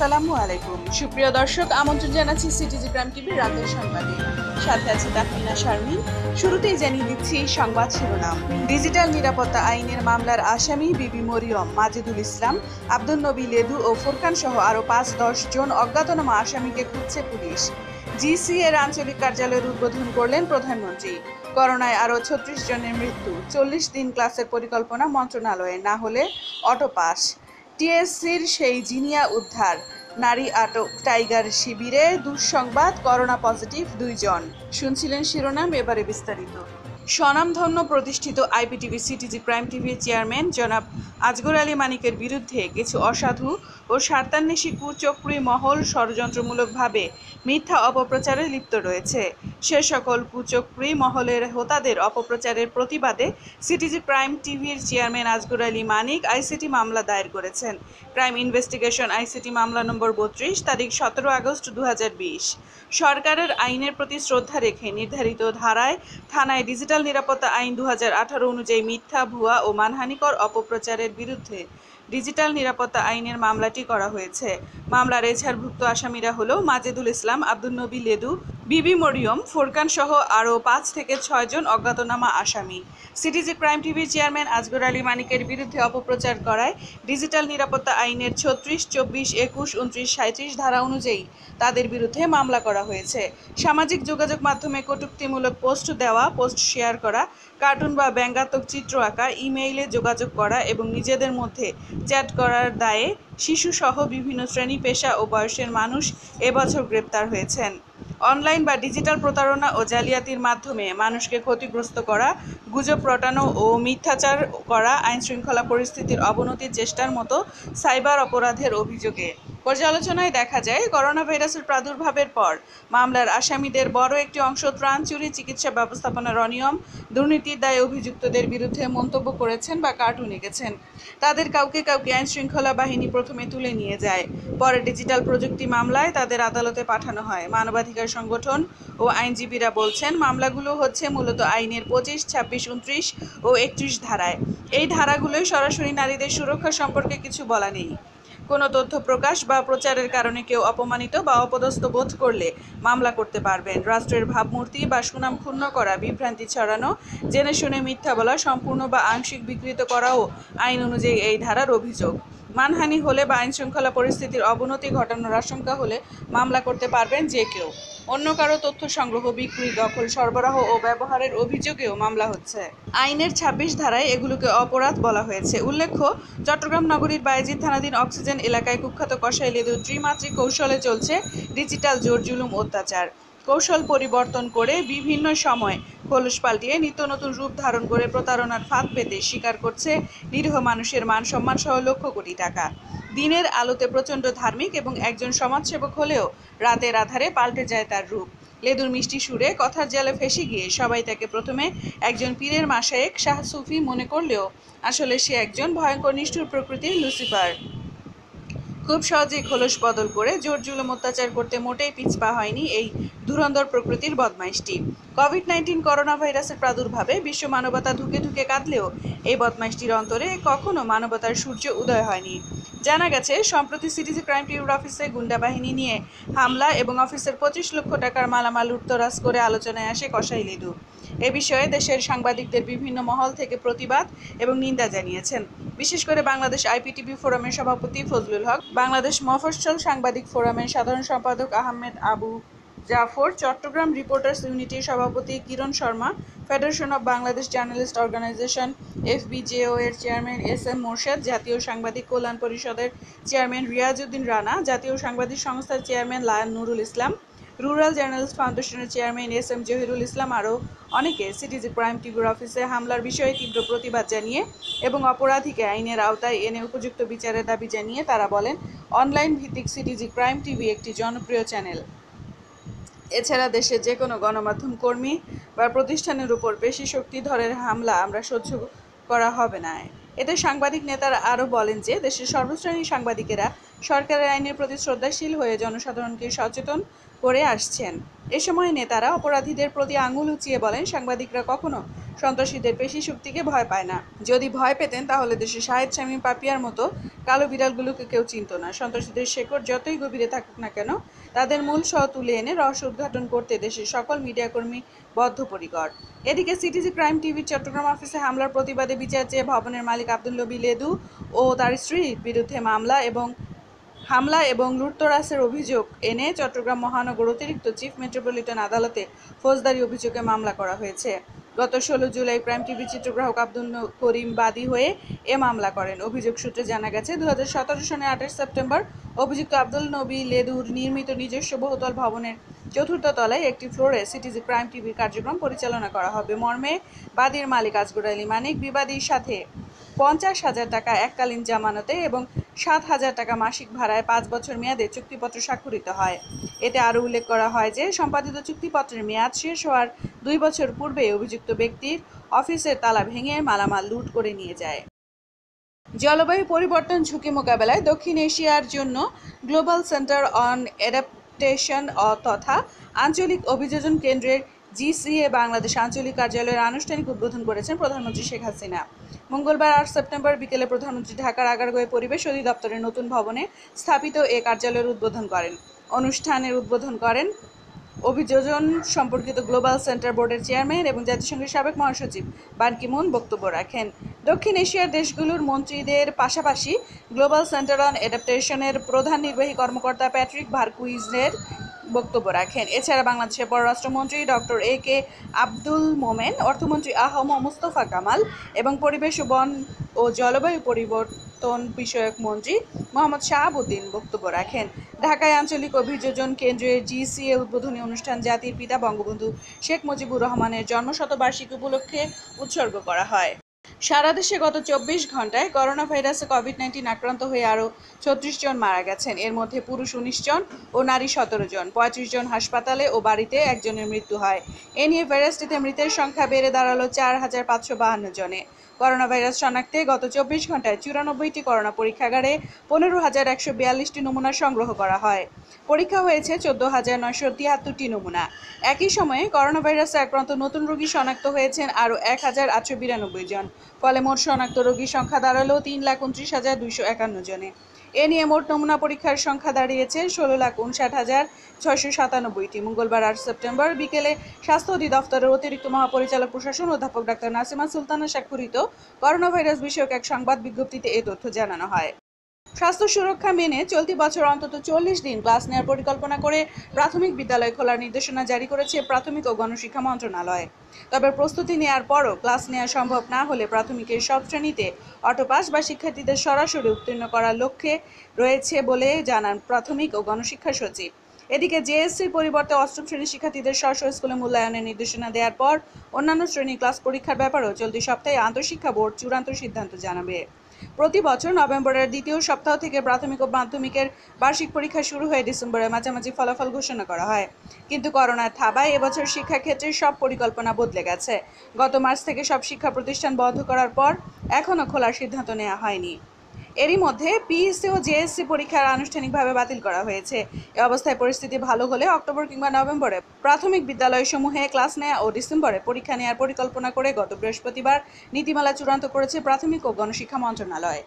আসসালামু আলাইকুম সুপ্রিয় দর্শক, আমন্ত্রণ জানাচ্ছি সিটিজি ক্রাইম টিভির রাতের সংবাদে। সাথে আছে তাহমিনা শারমিন। শুরুতেই জানিয়ে দিচ্ছি সংবাদ শিরোনাম। ডিজিটাল নিরাপত্তা আইনের মামলার আসামি বিবি মরিয়ম, মাজেদুল ইসলাম, আব্দুল নবী লেদু ও ফোরকান সহ আরও ৫-১০ জন অজ্ঞাতনামা আসামিকে খুঁজছে পুলিশ। জিসি এর আঞ্চলিক কার্যালয়ের উদ্বোধন করলেন প্রধানমন্ত্রী। করোনায় আরও ৩৬ জনের মৃত্যু। ৪০ দিন ক্লাসের পরিকল্পনা মন্ত্রণালয়ে, না হলে অটো পাস। টিএসসির সেই জিনিয়া উদ্ধার। নারী আটক টাইগার শিবিরে। দুঃসংবাদ, করোনা পজিটিভ ২ জন। শুনছিলেন শিরোনাম, এবারে বিস্তারিত। স্বনামধন্য প্রতিষ্ঠিত আইপিটিভি সিটিজি ক্রাইম টিভির চেয়ারম্যান জনাব আজগর আলী মানিকের বিরুদ্ধে কিছু অসাধু ও স্বার্থান্বেষী কুচক্রী মহল ষড়যন্ত্রমূলকভাবে মিথ্যা অপপ্রচারে লিপ্ত রয়েছে। সে সকল কুচক্রী মহলের হোতাদের অপপ্রচারের প্রতিবাদে সিটিজি ক্রাইম টিভির চেয়ারম্যান আজগর আলী মানিক আইসিটি মামলা দায়ের করেছেন। ক্রাইম ইনভেস্টিগেশন আইসিটি মামলা নম্বর ৩২, তারিখ ১৭ আগস্ট ২০২০। সরকারের আইনের প্রতি শ্রদ্ধা রেখে নির্ধারিত ধারায় থানায় ডিজিটাল নিরাপত্তা আইন ২০১৮ অনুযায়ী মিথ্যা, ভুয়া ও মানহানিকর অপপ্রচারের বিরুদ্ধে ডিজিটাল নিরাপত্তা আইনের মামলাটি করা হয়েছে। মামলার এজাহারভুক্ত আসামিরা হলো মাজেদুল ইসলাম, আব্দুল নবী লেদু, বিবি মরিয়ম, ফোরকান সহ আরও ৫ থেকে ৬ জন অজ্ঞাতনামা আসামি। সিটিজি ক্রাইম টিভির চেয়ারম্যান আজগর আলী মানিকের বিরুদ্ধে অপপ্রচার করায় ডিজিটাল নিরাপত্তা আইনের ৩৬, ২৪, ২১, ২৯, ৩৭ ধারা অনুযায়ী তাদের বিরুদ্ধে মামলা করা হয়েছে। সামাজিক যোগাযোগ মাধ্যমে কটূক্তিমূলক পোস্ট দেওয়া, পোস্ট শেয়ার করা, কার্টুন বা ব্যঙ্গাত্মক চিত্র আঁকা, ইমেইলে যোগাযোগ করা এবং নিজেদের মধ্যে চ্যাট করার দায়ে শিশুসহ বিভিন্ন শ্রেণী, পেশা ও বয়সের মানুষ এবছর গ্রেপ্তার হয়েছেন। অনলাইন বা ডিজিটাল প্রতারণা ও জালিয়াতির মাধ্যমে মানুষকে ক্ষতিগ্রস্ত করা, গুজব রটানো ও মিথ্যাচার করা, আইনশৃঙ্খলা পরিস্থিতির অবনতির চেষ্টার মতো সাইবার অপরাধের অভিযোগে পর্যালোচনায় দেখা যায়, করোনা ভাইরাসের প্রাদুর্ভাবের পর মামলার আসামিদের বড় একটি অংশ ত্রাণ চুরি, চিকিৎসা ব্যবস্থাপনার অনিয়ম, দুর্নীতির দায়ে অভিযুক্তদের বিরুদ্ধে মন্তব্য করেছেন বা কার্টুন এঁকেছেন। তাদের কাউকে আইনশৃঙ্খলা বাহিনী প্রথমে তুলে নিয়ে যায়, পরে ডিজিটাল প্রযুক্তি মামলায় তাদের আদালতে পাঠানো হয়। মানবাধিকার সংগঠন ও আইনজীবীরা বলছেন, মামলাগুলো হচ্ছে মূলত আইনের ২৫, ২৬, ২৯ ও ৩১ ধারায়। এই ধারাগুলোয় সরাসরি নারীদের সুরক্ষা সম্পর্কে কিছু বলা নেই। কোনো তথ্য প্রকাশ বা প্রচারের কারণে কেউ অপমানিত বা অপদস্থ বোধ করলে মামলা করতে পারবেন। রাষ্ট্রের ভাবমূর্তি বা সুনাম ক্ষুণ্ণ করা, বিভ্রান্তি ছড়ানো, জেনে শুনে মিথ্যা বলা, সম্পূর্ণ বা আংশিক বিকৃত করাও আইন অনুযায়ী এই ধারার অভিযোগ। মানহানি হলে বা আইনশৃঙ্খলা পরিস্থিতির অবনতি ঘটানোর আশঙ্কা হলে মামলা করতে পারবেন যে কেউ। অন্য কারো তথ্য সংগ্রহ, বিক্রি, দখল, সরবরাহ ও ব্যবহারের অভিযোগেও মামলা হচ্ছে। আইনের ২৬ ধারায় এগুলোকে অপরাধ বলা হয়েছে। উল্লেখ্য, চট্টগ্রাম নগরীর বায়েজিদ থানাধীন অক্সিজেন এলাকায় কুখ্যাত কসাই লেদুর ত্রিমাত্রিক কৌশলে চলছে ডিজিটাল জোর জুলুম অত্যাচার। কৌশল পরিবর্তন করে বিভিন্ন সময় খোলস পাল্টিয়ে নিত্য নতুন রূপ ধারণ করে প্রতারণার ফাঁদ পেতে শিকার করছে নিরীহ মানুষের মান সম্মান সহ লক্ষ কোটি টাকা। দিনের আলোতে প্রচণ্ড ধার্মিক এবং একজন সমাজসেবক হলেও রাতের আধারে পাল্টে যায় তার রূপ। লেদুর মিষ্টি সুরে কথার জালে ফেঁসে গিয়ে সবাই তাকে প্রথমে একজন পীরের মাশায়েখ, শাহ সুফি মনে করলেও আসলে সে একজন ভয়ঙ্কর নিষ্ঠুর প্রকৃতির লুসিফার। খুব সহজেই খোলস বদল করে জোর জুলুম অত্যাচার করতে মোটেই পিছপা হয়নি এই ধুরন্ধর প্রকৃতির বদমাইশটি। কোভিড-১৯ করোনা ভাইরাসের প্রাদুর্ভাবে বিশ্ব মানবতা ধুকে ধুকে কাঁদলেও এই বদমাইশটির অন্তরে কখনো মানবতার সূর্য উদয় হয়নি। জানা গেছে, সম্প্রতি সিটিজি ক্রাইম টিভির অফিসে গুন্ডা বাহিনী নিয়ে হামলা এবং অফিসের ২৫ লক্ষ টাকার মালামাল লুটতরাজ করে আলোচনায় আসে কসাই লেদু। এ বিষয়ে দেশের সাংবাদিকদের বিভিন্ন মহল থেকে প্রতিবাদ এবং নিন্দা জানিয়েছেন। বিশেষ করে বাংলাদেশ আইপিটিভি ফোরামের সভাপতি ফজলুল হক, বাংলাদেশ মফস্বল সাংবাদিক ফোরামের সাধারণ সম্পাদক আহমেদ আবু জাফর, চট্টগ্রাম রিপোর্টার্স ইউনিটির সভাপতি Kiran Sharma, federation of Bangladesh journalist organization FBJO এর চেয়ারম্যান এস এম মোরশেদ, জাতীয় সাংবাদিক কল্যাণ পরিষদের চেয়ারম্যান রিয়াজউদ্দিন রানা, জাতীয় সাংবাদিক সংস্থার chairman lion Nurul Islam, rural journalist ফাউন্ডেশনের চেয়ারম্যান এস এম জহিরুল ইসলাম আরও অনেকে সিটিজি ক্রাইম টিভির অফিসে হামলার বিষয়ে তীব্র প্রতিবাদ জানিয়ে এবং অপরাধীকে আইনের আওতায় এনে উপযুক্ত বিচারের দাবি জানিয়ে তারা বলেন, অনলাইন ভিত্তিক সিটিজি ক্রাইম টিভি একটি জনপ্রিয় চ্যানেল। এছাড়া দেশের যে কোনো গণমাধ্যম কর্মী বা প্রতিষ্ঠানের উপর পেশি শক্তিধরের হামলা আমরা সহ্য করা হবে না। এতে সাংবাদিক নেতারা আরও বলেন যে, দেশের সর্বশ্রেণীর সাংবাদিকেরা সরকারের আইনের প্রতি শ্রদ্ধাশীল হয়ে জনসাধারণকে সচেতন করে আসছেন। এ সময় নেতারা অপরাধীদের প্রতি আঙুল উঁচিয়ে বলেন, সাংবাদিকরা কখনো সন্ত্রাসীদের পেশি শক্তিকে ভয় পায় না। যদি ভয় পেতেন তাহলে দেশে শাহেদ শামীম পাপিয়ার মতো কালো বিড়ালগুলোকে কেউ চিনত না। সন্ত্রাসীদের শেকড় যতই গভীরে থাকুক না কেন, তাদের মূল সহ তুলে এনে রহস্য উদ্ঘাটন করতে দেশের সকল মিডিয়াকর্মী বদ্ধপরিকর। এদিকে সিটিজি ক্রাইম টিভির চট্টগ্রাম অফিসে হামলার প্রতিবাদে বিচার চেয়ে ভবনের মালিক আব্দুল নবী লেদু ও তার স্ত্রীর বিরুদ্ধে হামলা এবং লুটতরাজের অভিযোগ এনে চট্টগ্রাম মহানগর অতিরিক্ত চিফ মেট্রোপলিটন আদালতে ফৌজদারি অভিযোগে মামলা করা হয়েছে। গত 16 জুলাই প্রাইম টিভি চিত্রগ্রাহক আব্দুল করিম বাদী হয়ে এ মামলা করেন। অভিযোগ সূত্রে জানা গেছে, 2017 সনের 28 সেপ্টেম্বর অভিযুক্ত আব্দুল নবী লেদুর নির্মিত নিজস্ব বহুতল ভবনের 4র্থ তলায় একটি ফ্লোরে সিটিজি ক্রাইম টিভির কার্যক্রম পরিচালনা করা হবে মর্মে বাদীর মালিক আজগর আলী মানিক বিবাদীর সাথে 50,000 টাকা এককালীন জামানতে এবং 7,000 টাকা মাসিক ভাড়ায় 5 বছর মেয়াদে চুক্তিপত্র স্বাক্ষরিত হয়। এতে আরও উল্লেখ করা হয় যে, সম্পাদিত চুক্তিপত্রের মেয়াদ শেষ হওয়ার 2 বছর পূর্বে অভিযুক্ত ব্যক্তির অফিসের তালা ভেঙে মালামাল লুট করে নিয়ে যায়। জলবায়ু পরিবর্তন ঝুঁকি মোকাবেলায় দক্ষিণ এশিয়ার জন্য গ্লোবাল সেন্টার অন অ্যাডাপ্টেশন তথা আঞ্চলিক অভিযোজন কেন্দ্রের GCA বাংলাদেশ আঞ্চলিক কার্যালয়ের আনুষ্ঠানিক উদ্বোধন করেছেন প্রধানমন্ত্রী শেখ হাসিনা। মঙ্গলবার 8 সেপ্টেম্বর বিকেলে প্রধানমন্ত্রী ঢাকার আগারগাঁওয়ে পরিবেশ অধিদপ্তরের নতুন ভবনে স্থাপিত এ কার্যালয়ের উদ্বোধন করেন। অনুষ্ঠানের উদ্বোধন করেন অভিযোজন সম্পর্কিত গ্লোবাল সেন্টার বোর্ডের চেয়ারম্যান এবং জাতিসংঘের সাবেক মহাসচিব বান কি মুন বক্তব্য রাখেন। দক্ষিণ এশিয়ার দেশগুলোর মন্ত্রীদের পাশাপাশি গ্লোবাল সেন্টার অন অ্যাডাপ্টেশনের প্রধান নির্বাহী কর্মকর্তা প্যাট্রিক ভারকুইজের বক্তব্য রাখেন। এছাড়া বাংলাদেশের পররাষ্ট্রমন্ত্রী ডক্টর AK আব্দুল মোমেন, অর্থমন্ত্রী আহম মুস্তফা কামাল এবং পরিবেশ, বন ও জলবায়ু পরিবর্তন বিষয়ক মন্ত্রী মোহাম্মদ শাহাবুদ্দিন বক্তব্য রাখেন। ঢাকায় আঞ্চলিক অভিযোজন কেন্দ্রের GCA উদ্বোধনী অনুষ্ঠান জাতির পিতা বঙ্গবন্ধু শেখ মুজিবুর রহমানের জন্মশতবার্ষিকী উপলক্ষে উৎসর্গ করা হয়। সারা দেশে গত 24 ঘন্টায় করোনা ভাইরাসে COVID-19 আক্রান্ত হয়ে আরও 36 জন মারা গেছেন। এর মধ্যে পুরুষ 19 জন ও নারী 17 জন। 35 জন হাসপাতালে ও বাড়িতে একজনের মৃত্যু হয়। এ নিয়ে ভাইরাসটিতে মৃতের সংখ্যা বেড়ে দাঁড়ালো 4,552 জনে। করোনা ভাইরাস শনাক্তে গত 24 ঘন্টায় 94টি করোনা পরীক্ষাগারে 15,142টি নমুনা সংগ্রহ করা হয়। পরীক্ষা হয়েছে 14,973টি নমুনা। একই সময়ে করোনা ভাইরাসে আক্রান্ত নতুন রোগী শনাক্ত হয়েছেন আরও 1,892 জন। ফলে মোট শনাক্ত রোগীর সংখ্যা দাঁড়ালো 3,29,251 জনে। এ নিয়ে মোট নমুনা পরীক্ষার সংখ্যা দাঁড়িয়েছে 16,59,697টি। মঙ্গলবার 8 সেপ্টেম্বর বিকেলে স্বাস্থ্য অধিদপ্তরের অতিরিক্ত মহাপরিচালক প্রশাসন অধ্যাপক ডাক্তার নাসিমা সুলতানা স্বাক্ষরিত করোনা ভাইরাস বিষয়ক এক সংবাদ বিজ্ঞপ্তিতে এ তথ্য জানানো হয়। স্বাস্থ্য সুরক্ষা মেনে চলতি বছর অন্তত 40 দিন ক্লাস নেওয়ার পরিকল্পনা করে প্রাথমিক বিদ্যালয় খোলার নির্দেশনা জারি করেছে প্রাথমিক ও গণশিক্ষা মন্ত্রণালয়। তবে প্রস্তুতি নেওয়ার পরও ক্লাস নেওয়া সম্ভব না হলে প্রাথমিকের সব শ্রেণীতে অটোপাস বা শিক্ষার্থীদের সরাসরি উত্তীর্ণ করার লক্ষ্যে রয়েছে বলে জানান প্রাথমিক ও গণশিক্ষা সচিব। এদিকে JSCর পরিবর্তে অষ্টম শ্রেণীর শিক্ষার্থীদের স্ব স্কুলে মূল্যায়নের নির্দেশনা দেওয়ার পর অন্যান্য শ্রেণী ক্লাস পরীক্ষার ব্যাপারেও চলতি সপ্তাহে আন্তঃশিক্ষা বোর্ড চূড়ান্ত সিদ্ধান্ত জানাবে। প্রতি বছর নভেম্বরের দ্বিতীয় সপ্তাহ থেকে প্রাথমিক ও মাধ্যমিকের বার্ষিক পরীক্ষা শুরু হয়ে ডিসেম্বরের মাঝামাঝি ফলাফল ঘোষণা করা হয়। কিন্তু করোনার থাবায় এবছর শিক্ষাক্ষেত্রের সব পরিকল্পনা বদলে গেছে। গত মার্চ থেকে সব শিক্ষা প্রতিষ্ঠান বন্ধ করার পর এখনও খোলার সিদ্ধান্ত নেওয়া হয়নি। এরই মধ্যে PEC ও JSC পরীক্ষার আনুষ্ঠানিকভাবে বাতিল করা হয়েছে। এ অবস্থায় পরিস্থিতি ভালো হলে অক্টোবর কিংবা নভেম্বরে প্রাথমিক বিদ্যালয়সমূহে ক্লাস নেওয়া ও ডিসেম্বরে পরীক্ষা নেওয়ার পরিকল্পনা করে গত বৃহস্পতিবার নীতিমালা চূড়ান্ত করেছে প্রাথমিক ও গণশিক্ষা মন্ত্রণালয়।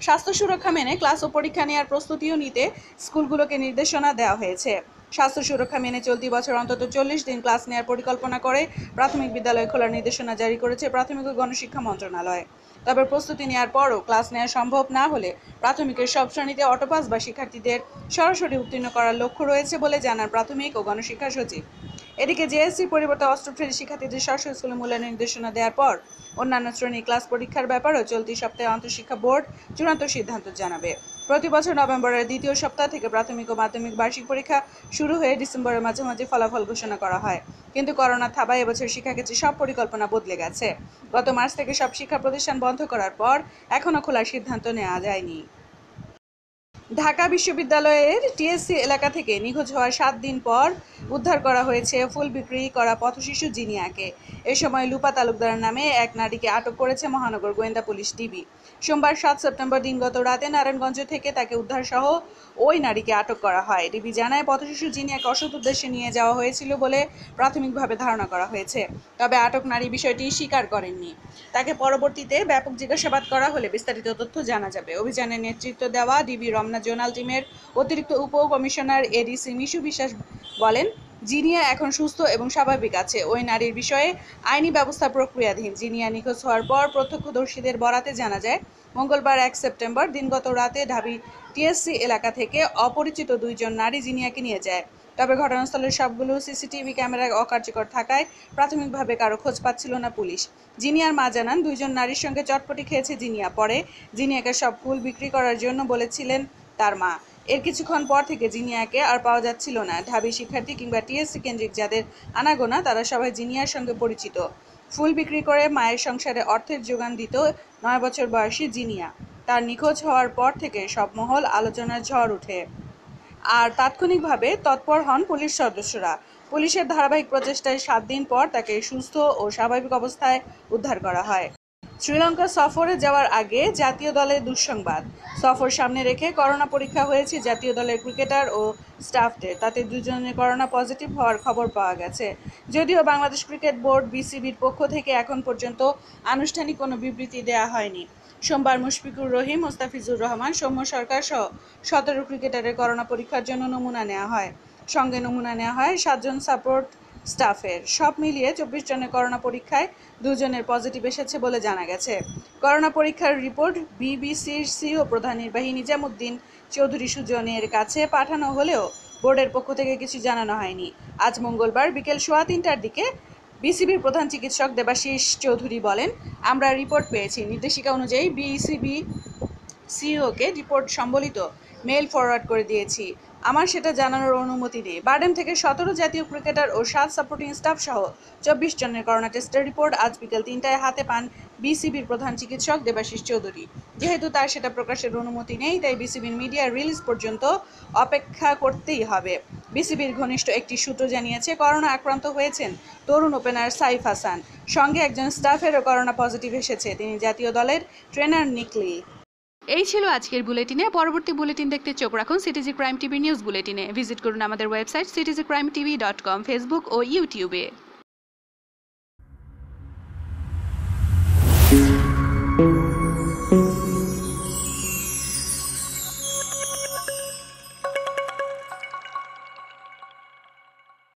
স্বাস্থ্য সুরক্ষা মেনে ক্লাস ও পরীক্ষা নেওয়ার প্রস্তুতিও নিতে স্কুলগুলোকে নির্দেশনা দেওয়া হয়েছে। স্বাস্থ্য সুরক্ষা মেনে চলতি বছর অন্তত 40 দিন ক্লাস নেওয়ার পরিকল্পনা করে প্রাথমিক বিদ্যালয় খোলার নির্দেশনা জারি করেছে প্রাথমিক ও গণশিক্ষা মন্ত্রণালয়। তবে প্রস্তুতি নেওয়ার পরও ক্লাস নেওয়া সম্ভব না হলে প্রাথমিকের সব শ্রেণীতে অটোপাস বা শিক্ষার্থীদের সরাসরি উত্তীর্ণ করার লক্ষ্য রয়েছে বলে জানান প্রাথমিক ও গণশিক্ষা সচিব। এদিকে JSCর পরিবর্তে অষ্টম শ্রেণীর শিক্ষার্থীদের স্ব স্কুলে মূল্যায়নের নির্দেশনা দেওয়ার পর অন্যান্য শ্রেণীর ক্লাস পরীক্ষার ব্যাপারেও চলতি সপ্তাহে আন্তঃশিক্ষা বোর্ড চূড়ান্ত সিদ্ধান্ত জানাবে। প্রতি বছর নভেম্বরের দ্বিতীয় সপ্তাহ থেকে প্রাথমিক ও মাধ্যমিক বার্ষিক পরীক্ষা শুরু হয়ে ডিসেম্বরের মাঝামাঝি ফলাফল ঘোষণা করা হয়। কিন্তু করোনা থাবায় এবছর শিক্ষাক্ষেত্রে সব পরিকল্পনা বদলে গেছে। গত মার্চ থেকে সব শিক্ষা প্রতিষ্ঠান বন্ধ করার পর এখনও খোলার সিদ্ধান্ত নেওয়া যায়নি। ঢাকা বিশ্ববিদ্যালয়ের টিএসসি এলাকা থেকে নিখোঁজ হওয়ার 7 দিন পর উদ্ধার করা হয়েছে ফুল বিক্রি করা পথশিশু জিনিয়াকে। এ সময় লুপা তালুকদার নামে এক নারীকে আটক করেছে মহানগর গোয়েন্দা পুলিশ ডিবি। সোমবার 7 সেপ্টেম্বর দিনগত রাতে নারায়ণগঞ্জ থেকে তাকে উদ্ধার সহ ওই নারীকে আটক করা হয়। ডিবি জানায়, পথশিশু জিনিয়াকে অসৎ উদ্দেশ্যে নিয়ে যাওয়া হয়েছিল বলে প্রাথমিকভাবে ধারণা করা হয়েছে। তবে আটক নারী বিষয়টি স্বীকার করেননি। তাকে পরবর্তীতে ব্যাপক জিজ্ঞাসাবাদ করা হলে বিস্তারিত তথ্য জানা যাবে। অভিযানে নেতৃত্ব দেওয়া ডিবি রমনা জোনাল টিমের অতিরিক্ত উপ কমিশনার এডিসি মিশু বিশ্বাস বলেন, জিনিয়া এখন সুস্থ এবং স্বাভাবিক আছে। ওই নারীর বিষয়ে আইনি ব্যবস্থা প্রক্রিয়াধীন। জিনিয়া নিখোঁজ হওয়ার পর প্রত্যক্ষদর্শীদের বরাতে জানা যায়, মঙ্গলবার 1 সেপ্টেম্বর দিনগত রাতে ঢাবি টিএসসি এলাকা থেকে অপরিচিত 2 জন নারী জিনিয়াকে নিয়ে যায়। তবে ঘটনাস্থলের সবগুলো সিসিটিভি ক্যামেরায় অকার্যকর থাকায় প্রাথমিকভাবে কারো খোঁজ পাচ্ছিল না পুলিশ। জিনিয়ার মা জানান, 2 জন নারীর সঙ্গে চটপটি খেয়েছে জিনিয়া। পরে জিনিয়াকে সব ফুল বিক্রি করার জন্য বলেছিলেন তার মা। এর কিছুক্ষণ পর থেকে জিনিয়াকে আর পাওয়া যাচ্ছিল না। ঢাবি শিক্ষার্থী কিংবা টিএসসি কেন্দ্রিক যাদের আনাগোনা তারা সবাই জিনিয়ার সঙ্গে পরিচিত। ফুল বিক্রি করে মায়ের সংসারে অর্থের যোগান দিত 9 বছর বয়সী জিনিয়া। তার নিখোঁজ হওয়ার পর থেকে সব মহল আলোচনার ঝড় ওঠে। আর তাৎক্ষণিকভাবে তৎপর হন পুলিশ সদস্যরা। পুলিশের ধারাবাহিক প্রচেষ্টায় 7 দিন পর তাকে সুস্থ ও স্বাভাবিক অবস্থায় উদ্ধার করা হয়। শ্রীলঙ্কা সফরে যাওয়ার আগে জাতীয় দলের দুঃসংবাদ। সফর সামনে রেখে করোনা পরীক্ষা হয়েছে জাতীয় দলের ক্রিকেটার ও স্টাফদের। তাতে 2 জনের করোনা পজিটিভ হওয়ার খবর পাওয়া গেছে। যদিও বাংলাদেশ ক্রিকেট বোর্ড বিসিবির পক্ষ থেকে এখন পর্যন্ত আনুষ্ঠানিক কোনো বিবৃতি দেওয়া হয়নি। সোমবার মুশফিকুর রহিম, মোস্তাফিজুর রহমান, সৌম্য সরকার সহ 17 ক্রিকেটারের করোনা পরীক্ষার জন্য নমুনা নেওয়া হয়। সঙ্গে নমুনা নেওয়া হয় 7 জন সাপোর্ট স্টাফের। সব মিলিয়ে 24 জনের করোনা পরীক্ষায় 2 জনের পজিটিভ এসেছে বলে জানা গেছে। করোনা পরীক্ষার রিপোর্ট বিবিসির সিইও প্রধান নির্বাহী নিজামুদ্দিন চৌধুরী সুজনের কাছে পাঠানো হলেও বোর্ডের পক্ষ থেকে কিছু জানানো হয়নি। আজ মঙ্গলবার বিকেল 3:15টার দিকে বিসিবির প্রধান চিকিৎসক দেবাশিস চৌধুরী বলেন, আমরা রিপোর্ট পেয়েছি। নির্দেশিকা অনুযায়ী বিসিবি সিইওকে রিপোর্ট সম্বলিত মেইল ফরওয়ার্ড করে দিয়েছি। আমার সেটা জানানোর অনুমতি নেই। বারডেম থেকে 17 জাতীয় ক্রিকেটার ও 7 সাপোর্টিং স্টাফ সহ 24 জনের করোনা টেস্টের রিপোর্ট আজ বিকেল 3টায় হাতে পান বিসিবির প্রধান চিকিৎসক দেবাশিস চৌধুরী। যেহেতু তার সেটা প্রকাশের অনুমতি নেই, তাই বিসিবির মিডিয়া রিলিজ পর্যন্ত অপেক্ষা করতেই হবে। বিসিবির ঘনিষ্ঠ একটি সূত্র জানিয়েছে, করোনা আক্রান্ত হয়েছেন তরুণ ওপেনার সাইফ হাসান। সঙ্গে একজন স্টাফেরও করোনা পজিটিভ এসেছে, তিনি জাতীয় দলের ট্রেনার নিকলি। এই ছিল আজকের বুলেটিনে। পরবর্তী বুলেটিন দেখতে চোখ রাখুন সিটিজি ক্রাইম টিভি নিউজ বুলেটিনে। ভিজিট করুন আমাদের ওয়েবসাইট citizencrimetv.com, ফেসবুক ও ইউটিউবে।